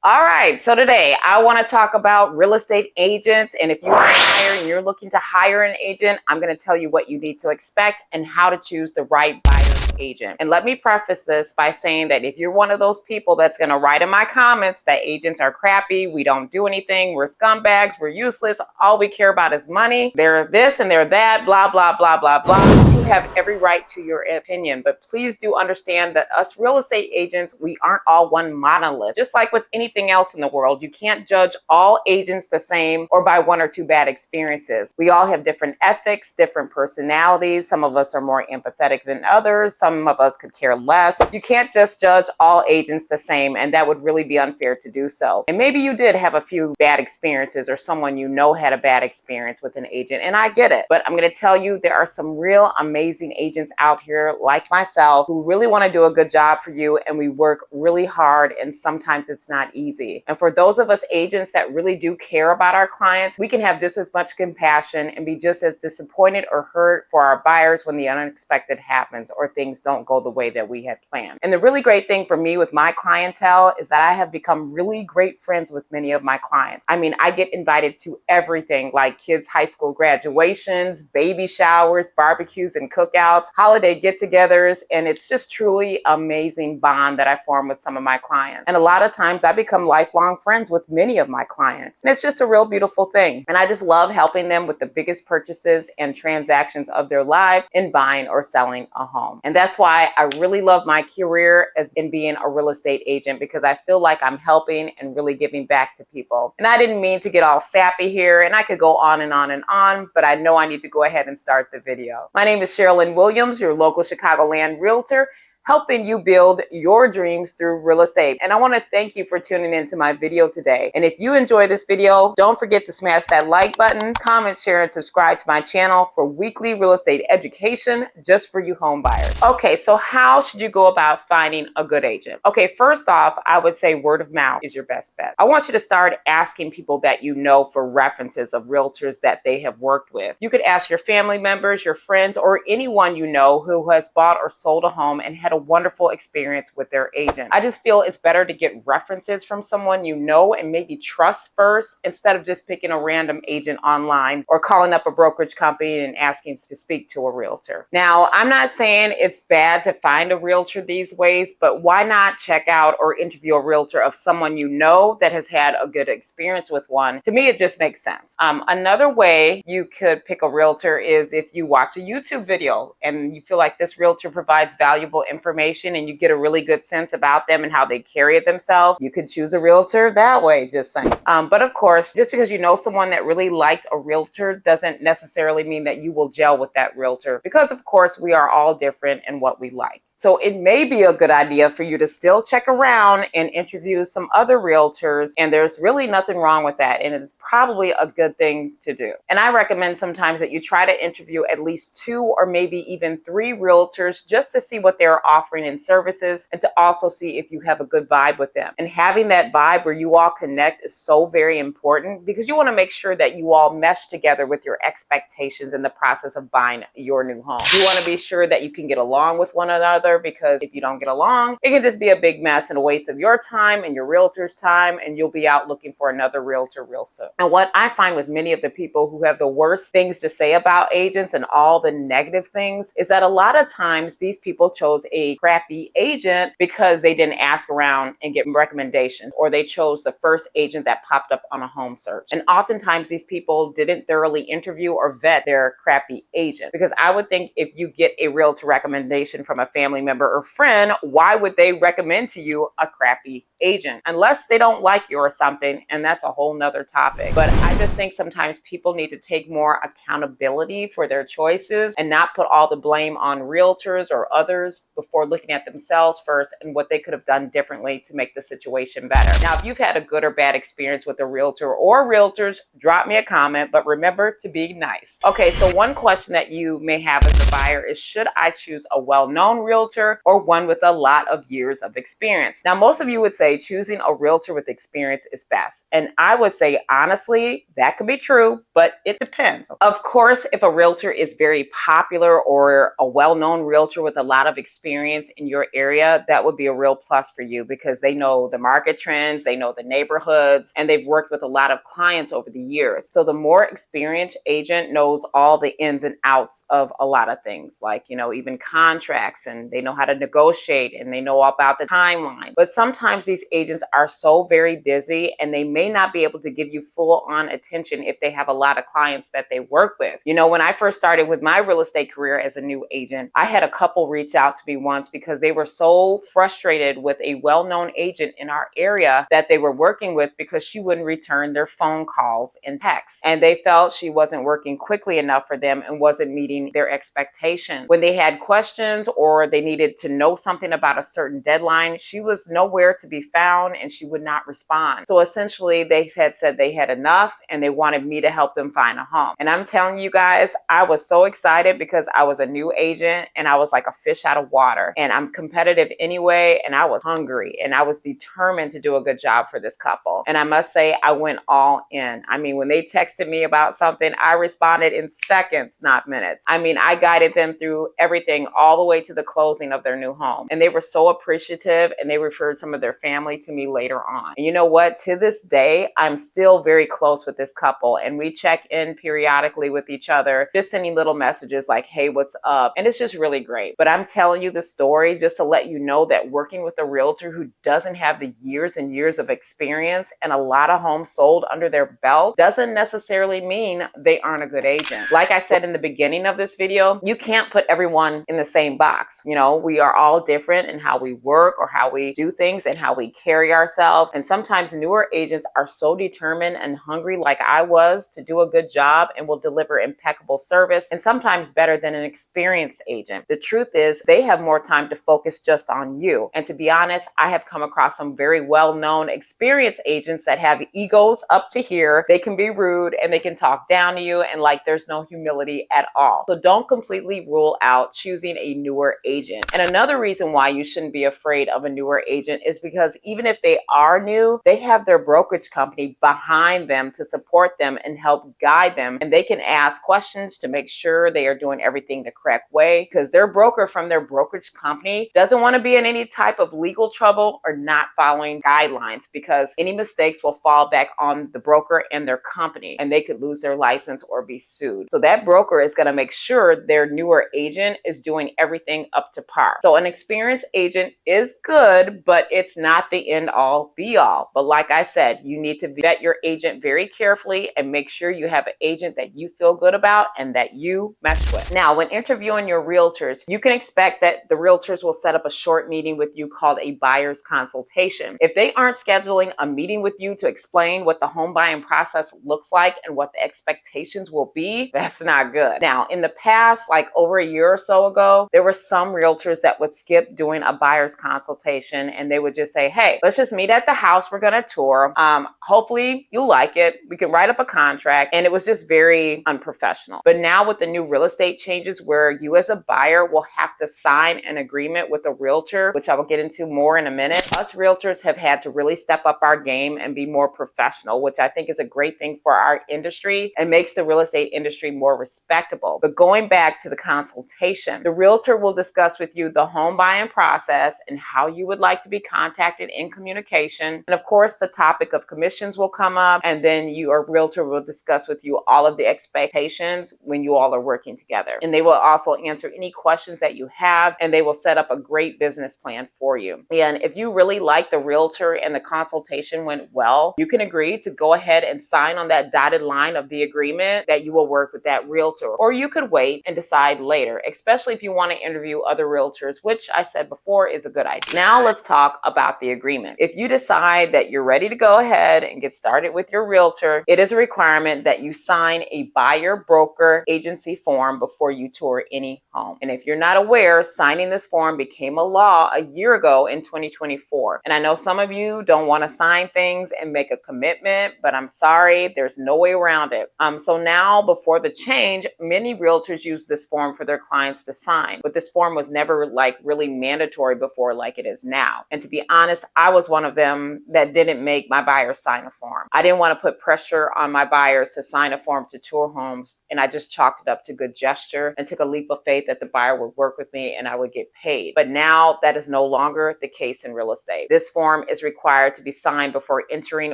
All right, so today I want to talk about real estate agents. And if you are a buyer and you're looking to hire an agent, I'm going to tell you what you need to expect and how to choose the right buyer's agent. And let me preface this by saying that if you're one of those people that's going to write in my comments that agents are crappy, we don't do anything, we're scumbags, we're useless, all we care about is money, they're this and they're that, blah, blah, blah, blah, blah, you have every right to your opinion. But please do understand that us real estate agents, we aren't all one monolith. Just like with anything else in the world, you can't judge all agents the same or by one or two bad experiences. We all have different ethics, different personalities. Some of us are more empathetic than others. Some of us could care less. You can't just judge all agents the same, and that would really be unfair to do so. And maybe you did have a few bad experiences, or someone you know had a bad experience with an agent, and I get it. But I'm going to tell you, there are some real amazing agents out here like myself who really want to do a good job for you, and we work really hard, and sometimes it's not easy. And for those of us agents that really do care about our clients, we can have just as much compassion and be just as disappointed or hurt for our buyers when the unexpected happens or things don't go the way that we had planned. And the really great thing for me with my clientele is that I have become really great friends with many of my clients. I mean, I get invited to everything like kids' high school graduations, baby showers, barbecues and cookouts, holiday get-togethers, and it's just truly amazing bond that I form with some of my clients. And a lot of times I become lifelong friends with many of my clients. And it's just a real beautiful thing. And I just love helping them with the biggest purchases and transactions of their lives in buying or selling a home. And that's why I really love my career as in being a real estate agent, because I feel like I'm helping and really giving back to people. And I didn't mean to get all sappy here, and I could go on and on and on, but I know I need to go ahead and start the video. My name is Cherilyn Williams, your local Chicagoland realtor, helping you build your dreams through real estate. And I want to thank you for tuning into my video today. And if you enjoy this video, don't forget to smash that like button, comment, share, and subscribe to my channel for weekly real estate education just for you home buyers. Okay, so how should you go about finding a good agent? Okay, first off, I would say word of mouth is your best bet. I want you to start asking people that you know for references of realtors that they have worked with. You could ask your family members, your friends, or anyone you know who has bought or sold a home and had a wonderful experience with their agent. I just feel it's better to get references from someone you know and maybe trust first, instead of just picking a random agent online or calling up a brokerage company and asking to speak to a realtor. Now, I'm not saying it's bad to find a realtor these ways, but why not check out or interview a realtor of someone you know that has had a good experience with one? To me, it just makes sense. Another way you could pick a realtor is if you watch a YouTube video and you feel like this realtor provides valuable information and you get a really good sense about them and how they carry themselves, you could choose a realtor that way, just saying. But of course, just because you know someone that really liked a realtor doesn't necessarily mean that you will gel with that realtor, because of course we are all different in what we like. So it may be a good idea for you to still check around and interview some other realtors, and there's really nothing wrong with that, and it's probably a good thing to do. And I recommend sometimes that you try to interview at least 2 or maybe even 3 realtors just to see what they're offering in services, and to also see if you have a good vibe with them. And having that vibe where you all connect is so very important, because you want to make sure that you all mesh together with your expectations in the process of buying your new home. You want to be sure that you can get along with one another, because if you don't get along, it can just be a big mess and a waste of your time and your realtor's time, and you'll be out looking for another realtor real soon. And what I find with many of the people who have the worst things to say about agents and all the negative things is that a lot of times these people chose a crappy agent because they didn't ask around and get recommendations, or they chose the first agent that popped up on a home search. And oftentimes these people didn't thoroughly interview or vet their crappy agent, because I would think if you get a realtor recommendation from a family member or friend, why would they recommend to you a crappy agent? Unless they don't like you or something, and that's a whole nother topic. But I just think sometimes people need to take more accountability for their choices and not put all the blame on realtors or others before looking at themselves first and what they could have done differently to make the situation better. Now, if you've had a good or bad experience with a realtor or realtors, drop me a comment, but remember to be nice. Okay, so one question that you may have as a buyer is, should I choose a well-known realtor realtor or one with a lot of years of experience. Now, most of you would say choosing a realtor with experience is best. And I would say, honestly, that could be true, but it depends. Of course, if a realtor is very popular or a well-known realtor with a lot of experience in your area, that would be a real plus for you because they know the market trends, they know the neighborhoods, and they've worked with a lot of clients over the years. So the more experienced agent knows all the ins and outs of a lot of things, like, even contracts, and they know how to negotiate and they know about the timeline. But sometimes these agents are so very busy and they may not be able to give you full on attention if they have a lot of clients that they work with. When I first started with my real estate career as a new agent, I had a couple reach out to me once because they were so frustrated with a well-known agent in our area that they were working with because she wouldn't return their phone calls and texts. And they felt she wasn't working quickly enough for them and wasn't meeting their expectations. When they had questions or they needed to know something about a certain deadline, she was nowhere to be found and she would not respond. So essentially, they had said they had enough and they wanted me to help them find a home. And I'm telling you guys, I was so excited because I was a new agent and I was like a fish out of water. And I'm competitive anyway, and I was hungry and I was determined to do a good job for this couple. And I must say, I went all in. I mean, when they texted me about something, I responded in seconds, not minutes. I mean, I guided them through everything all the way to the closing of their new home. And they were so appreciative and they referred some of their family to me later on. And you know what? To this day, I'm still very close with this couple and we check in periodically with each other, just sending little messages like, hey, what's up? And it's just really great. But I'm telling you the story just to let you know that working with a realtor who doesn't have the years and years of experience and a lot of homes sold under their belt doesn't necessarily mean they aren't a good agent. Like I said in the beginning of this video, you can't put everyone in the same box. We are all different in how we work or how we do things and how we carry ourselves. And sometimes newer agents are so determined and hungry, like I was, to do a good job and will deliver impeccable service and sometimes better than an experienced agent. The truth is they have more time to focus just on you. And to be honest, I have come across some very well-known experienced agents that have egos up to here. They can be rude and they can talk down to you and like there's no humility at all. So don't completely rule out choosing a newer agent. And another reason why you shouldn't be afraid of a newer agent is because even if they are new, they have their brokerage company behind them to support them and help guide them. And they can ask questions to make sure they are doing everything the correct way because their broker from their brokerage company doesn't want to be in any type of legal trouble or not following guidelines because any mistakes will fall back on the broker and their company and they could lose their license or be sued. So that broker is going to make sure their newer agent is doing everything up to par. So an experienced agent is good, but it's not the end all be all. But like I said, you need to vet your agent very carefully and make sure you have an agent that you feel good about and that you mesh with. Now, when interviewing your realtors, you can expect that the realtors will set up a short meeting with you called a buyer's consultation. If they aren't scheduling a meeting with you to explain what the home buying process looks like and what the expectations will be, that's not good. Now, in the past, like over a year or so ago, there were some realtors that would skip doing a buyer's consultation and they would just say, hey, let's just meet at the house we're going to tour. Hopefully you like it. We can write up a contract. And it was just very unprofessional. But now with the new real estate changes where you as a buyer will have to sign an agreement with a realtor, which I will get into more in a minute, us realtors have had to really step up our game and be more professional, which I think is a great thing for our industry and makes the real estate industry more respectable. But going back to the consultation, the realtor will discuss with you the home buying process and how you would like to be contacted in communication. And of course, the topic of commissions will come up, and then your realtor will discuss with you all of the expectations when you all are working together. And they will also answer any questions that you have, and they will set up a great business plan for you. And if you really like the realtor and the consultation went well, you can agree to go ahead and sign on that dotted line of the agreement that you will work with that realtor. Or you could wait and decide later, especially if you want to interview other realtors, which I said before is a good idea. Now let's talk about the agreement. If you decide that you're ready to go ahead and get started with your realtor, it is a requirement that you sign a buyer broker agency form before you tour any home. And if you're not aware, signing this form became a law a year ago in 2024. And I know some of you don't want to sign things and make a commitment, but I'm sorry, there's no way around it. So now before the change, many realtors use this form for their clients to sign, but this form was was never like really mandatory before like it is now. And to be honest, I was one of them that didn't make my buyers sign a form. I didn't want to put pressure on my buyers to sign a form to tour homes, and I just chalked it up to good gesture and took a leap of faith that the buyer would work with me and I would get paid. But now that is no longer the case in real estate. This form is required to be signed before entering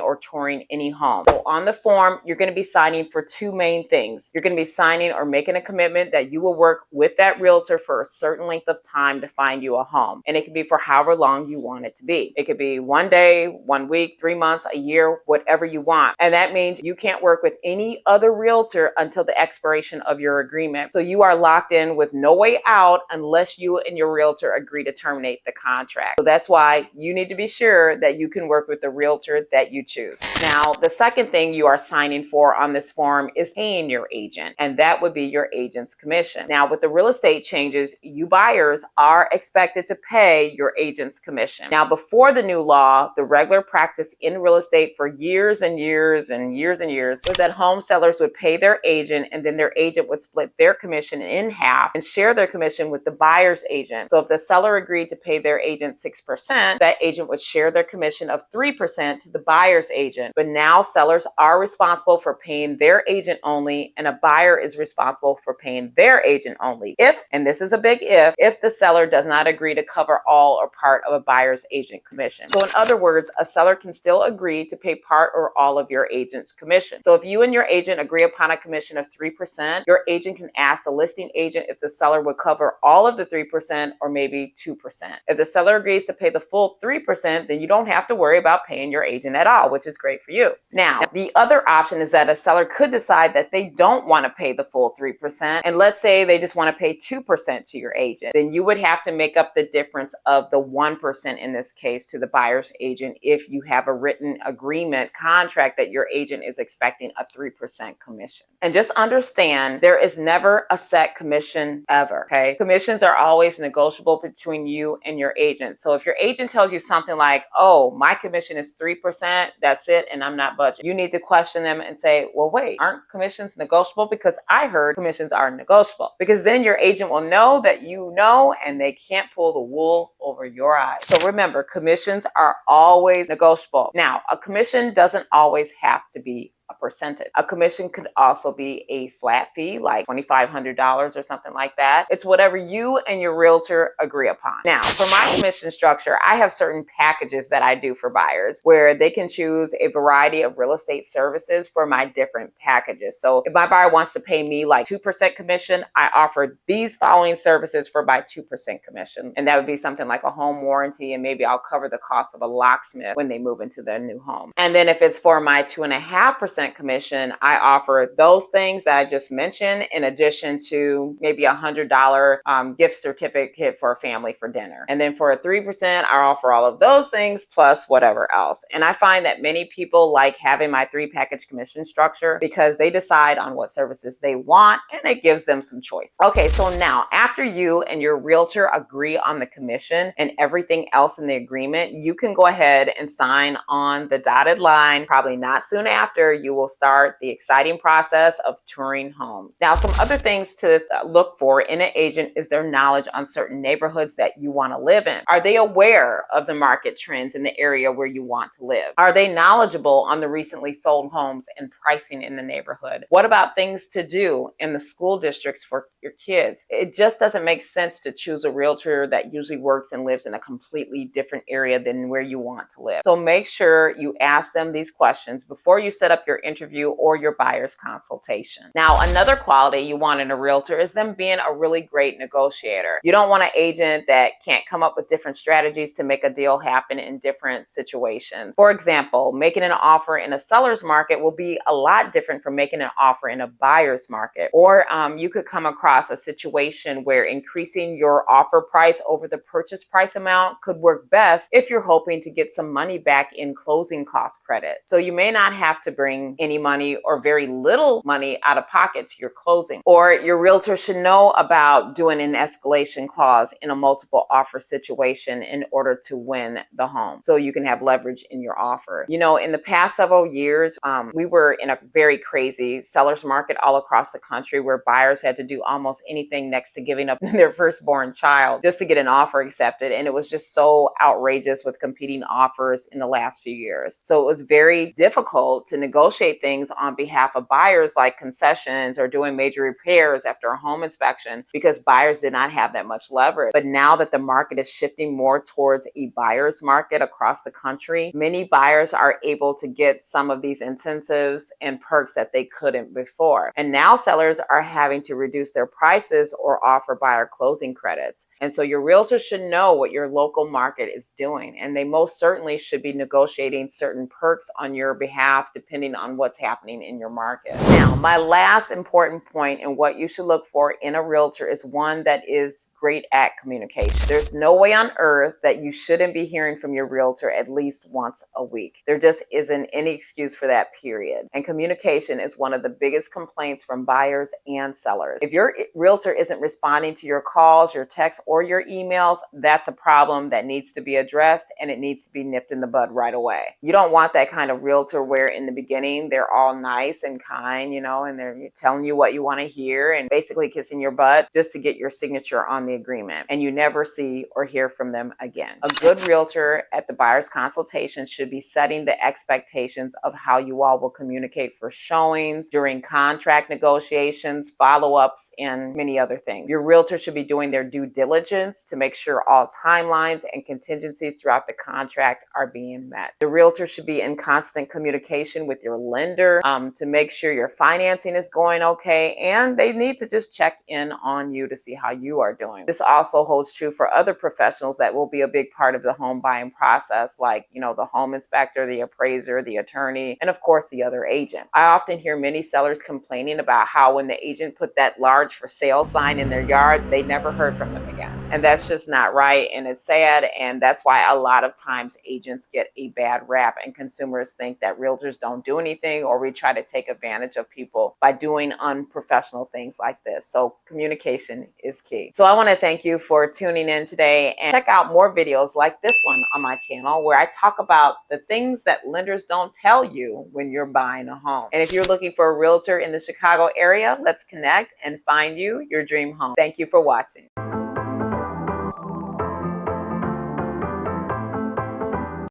or touring any home. So on the form, you're going to be signing for two main things. You're going to be signing or making a commitment that you will work with that realtor for a certain length of time to find you a home. And it can be for however long you want it to be. It could be 1 day, 1 week, 3 months, a year, whatever you want. And that means you can't work with any other realtor until the expiration of your agreement. So you are locked in with no way out unless you and your realtor agree to terminate the contract. So that's why you need to be sure that you can work with the realtor that you choose. Now, the second thing you are signing for on this form is paying your agent, and that would be your agent's commission. Now, with the real estate changes, you buyers are expected to pay your agent's commission. Now, before the new law, the regular practice in real estate for years and years and years and years was that home sellers would pay their agent, and then their agent would split their commission in half and share their commission with the buyer's agent. So if the seller agreed to pay their agent 6%, that agent would share their commission of 3% to the buyer's agent. But now sellers are responsible for paying their agent only, and a buyer is responsible for paying their agent only if, and this is a big if the seller does not agree to cover all or part of a buyer's agent commission. So in other words, a seller can still agree to pay part or all of your agent's commission. So if you and your agent agree upon a commission of 3%, your agent can ask the listing agent if the seller would cover all of the 3% or maybe 2%. If the seller agrees to pay the full 3%, then you don't have to worry about paying your agent at all, which is great for you. Now, the other option is that a seller could decide that they don't want to pay the full 3%, and let's say they just want to pay 2% to your agent. Then you would have to make up the difference of the 1% in this case to the buyer's agent if you have a written agreement contract that your agent is expecting a 3% commission. And just understand, there is never a set commission ever, okay? Commissions are always negotiable between you and your agent. So if your agent tells you something like, oh, my commission is 3%, that's it, and I'm not budging, you need to question them and say, well, wait, aren't commissions negotiable? Because I heard commissions are negotiable. Because then your agent will know that you know, and they can't pull the wool over your eyes. So remember, commissions are always negotiable. Now, a commission doesn't always have to be a percentage. A commission could also be a flat fee, like $2,500 or something like that. It's whatever you and your realtor agree upon. Now, for my commission structure, I have certain packages that I do for buyers where they can choose a variety of real estate services for my different packages. So if my buyer wants to pay me like 2% commission, I offer these following services for my 2% commission. And that would be something like a home warranty, and maybe I'll cover the cost of a locksmith when they move into their new home. And then if it's for my 2.5% commission, I offer those things that I just mentioned in addition to maybe $100 gift certificate for a family for dinner. And then for a 3%, I offer all of those things plus whatever else. And I find that many people like having my 3-package commission structure because they decide on what services they want and it gives them some choice. Okay, so now after you and your realtor agree on the commission and everything else in the agreement, you can go ahead and sign on the dotted line. Probably not soon after, you will start the exciting process of touring homes. Now, some other things to look for in an agent is their knowledge on certain neighborhoods that you want to live in. Are they aware of the market trends in the area where you want to live? Are they knowledgeable on the recently sold homes and pricing in the neighborhood? What about things to do in the school districts for your kids? It just doesn't make sense to choose a realtor that usually works and lives in a completely different area than where you want to live. So make sure you ask them these questions before you set up your interview or your buyer's consultation. Now, another quality you want in a realtor is them being a really great negotiator. You don't want an agent that can't come up with different strategies to make a deal happen in different situations. For example, making an offer in a seller's market will be a lot different from making an offer in a buyer's market. Or you could come across a situation where increasing your offer price over the purchase price amount could work best if you're hoping to get some money back in closing cost credit. So you may not have to bring any money or very little money out of pocket to your closing. Or your realtor should know about doing an escalation clause in a multiple offer situation in order to win the home, so you can have leverage in your offer. You know, in the past several years, we were in a very crazy seller's market all across the country where buyers had to do almost anything next to giving up their firstborn child just to get an offer accepted. And it was just so outrageous with competing offers in the last few years. So it was very difficult to negotiate things on behalf of buyers, like concessions or doing major repairs after a home inspection, because buyers did not have that much leverage. But now that the market is shifting more towards a buyer's market across the country, many buyers are able to get some of these incentives and perks that they couldn't before. And now sellers are having to reduce their prices or offer buyer closing credits. And so your realtor should know what your local market is doing, and they most certainly should be negotiating certain perks on your behalf depending on what's happening in your market. Now, my last important point in what you should look for in a realtor is one that is great at communication. There's no way on earth that you shouldn't be hearing from your realtor at least once a week. There just isn't any excuse for that, period. And communication is one of the biggest complaints from buyers and sellers. If your realtor isn't responding to your calls, your texts, or your emails, that's a problem that needs to be addressed, and it needs to be nipped in the bud right away. You don't want that kind of realtor where in the beginning they're all nice and kind, you know, and they're telling you what you want to hear and basically kissing your butt just to get your signature on the agreement, and you never see or hear from them again. A good realtor at the buyer's consultation should be setting the expectations of how you all will communicate for showings, during contract negotiations, follow-ups, and many other things. Your realtor should be doing their due diligence to make sure all timelines and contingencies throughout the contract are being met. The realtor should be in constant communication with your lender to make sure your financing is going okay, and they need to just check in on you to see how you are doing. This also holds true for other professionals that will be a big part of the home buying process, like, you know, the home inspector, the appraiser, the attorney, and of course the other agent. I often hear many sellers complaining about how when the agent put that large for sale sign in their yard, they never heard from them again. And that's just not right, and it's sad, and that's why a lot of times agents get a bad rap and consumers think that realtors don't do anything, or we try to take advantage of people by doing unprofessional things like this. So communication is key. So I want to thank you for tuning in today, and check out more videos like this one on my channel where I talk about the things that lenders don't tell you when you're buying a home. And if you're looking for a realtor in the Chicago area, let's connect and find you your dream home. Thank you for watching.